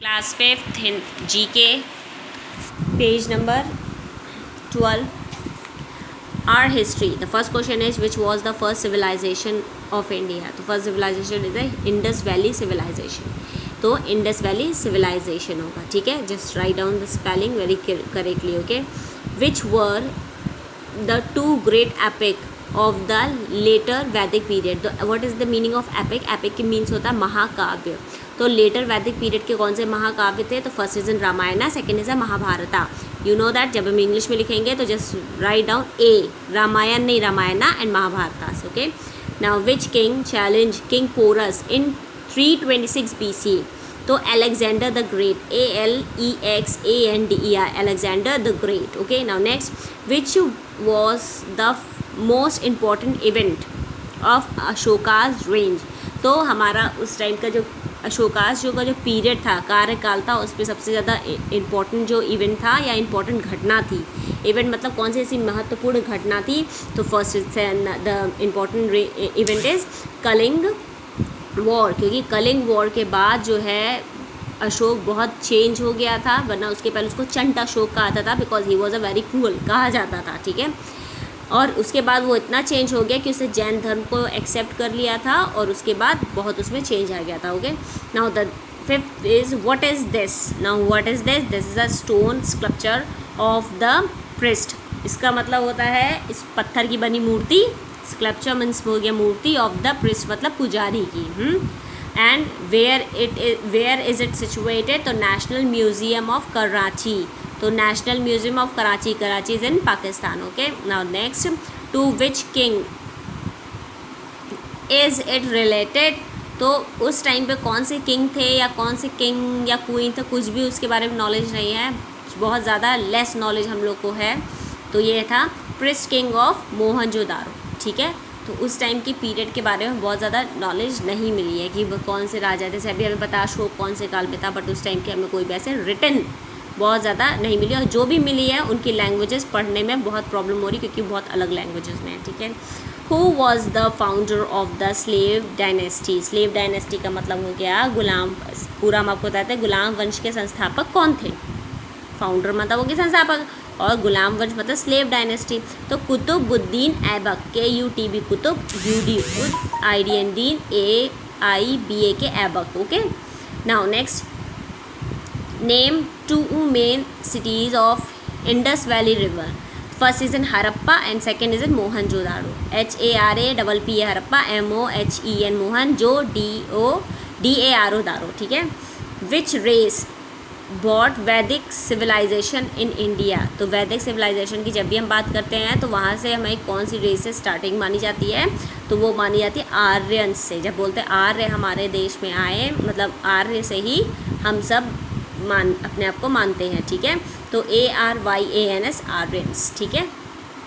Class 5th in GK, page number 12. Our history. The first question is, which was the first civilization of India? The first civilization is the Indus Valley civilization. तो Indus Valley civilization होगा, ठीक है. Just write down the spelling very correctly, okay. Which were the two great epic of the later Vedic period. What is the meaning of epic? Epic की means होता है महाकाव्य. तो letter वैदिक period के कौन से महाकाव्य थे? तो first is in Ramayan, second is a Mahabharata. You know that. जब हम इंग्लिश में लिखेंगे तो just write down A, Ramayan नहीं Ramayana, and Mahabharata. Okay. Now which king challenge king Porus in 326 BC? तो Alexander the great, ALEXANDER, Alexander the great. Okay. Now next, which was the most important event of Ashoka's range? तो हमारा उस time का जो अशोकाज का जो period था, कार्यकाल था, उस पर सबसे ज़्यादा इम्पॉर्टेंट जो इवेंट था या इम्पॉर्टेंट घटना थी. इवेंट मतलब कौन सी ऐसी महत्वपूर्ण घटना थी? तो first the important event is Kalinga war, क्योंकि कलिंग वॉर के बाद जो है अशोक बहुत चेंज हो गया था. वरना उसके पहले उसको चंट अशोक कहा जाता था, because he was a very cruel कहा जाता था, ठीक है. और उसके बाद वो इतना चेंज हो गया कि उसने जैन धर्म को एक्सेप्ट कर लिया था, और उसके बाद बहुत उसमें चेंज आ गया था. Okay. Now the fifth is, what is this? Now what is this? This is a stone sculpture of the priest. इसका मतलब होता है इस पत्थर की बनी मूर्ति. स्कल्पचर मीन्स हो गया मूर्ति, ऑफ द प्रिस्ट मतलब पुजारी की. And where is it situated? तो नेशनल म्यूजियम ऑफ कराची. तो national museum of Karachi, Karachi is in Pakistan. Okay. Now next, to which king is it related? तो उस टाइम पे कौन से किंग थे या कौन से किंग या क्वीन थे, कुछ भी उसके बारे में नॉलेज नहीं है. बहुत ज़्यादा लेस नॉलेज हम लोग को है. तो ये था प्रिस्ट किंग ऑफ मोहनजोदारो, ठीक है. तो उस टाइम की पीरियड के बारे में बहुत ज़्यादा नॉलेज नहीं मिली है कि वो कौन से राजा, जैसे अभी हमें पता अशोक कौन से काल में था, बट उस टाइम के हमें कोई भी ऐसे रिटन बहुत ज़्यादा नहीं मिली. और जो भी मिली है उनकी लैंग्वेजेस पढ़ने में बहुत प्रॉब्लम हो रही, क्योंकि बहुत अलग लैंग्वेजेस में है, ठीक है. Who was the founder of the slave dynasty? Slave dynasty का मतलब हो गया गुलाम. पूरा हम आपको बताते हैं, गुलाम वंश के संस्थापक कौन थे? फाउंडर मतलब होगी संस्थापक, और गुलाम वंश मतलब स्लेव डायनेस्टी. तो Qutubuddin Aibak, KUTB Qutub, UD IDN AIBA के Aibak. Okay. Now next, name two main cities of Indus valley river. First is in Harappa and second is in Mohenjodaro. HARAPPA Harappa, MOHEN Mohen, jo DARO Daro, ठीक है. Which race bought Vedic civilization in India? तो Vedic civilisation की जब भी हम बात करते हैं तो वहाँ से हमें कौन सी रेस से स्टार्टिंग मानी जाती है? तो वो मानी जाती है आर्यंस से. जब बोलते हैं आर्य हमारे देश में आए, मतलब आर्य से ही हम सब अपने आप को मानते हैं, ठीक है. तो ARYANS आर्यंस, ठीक है.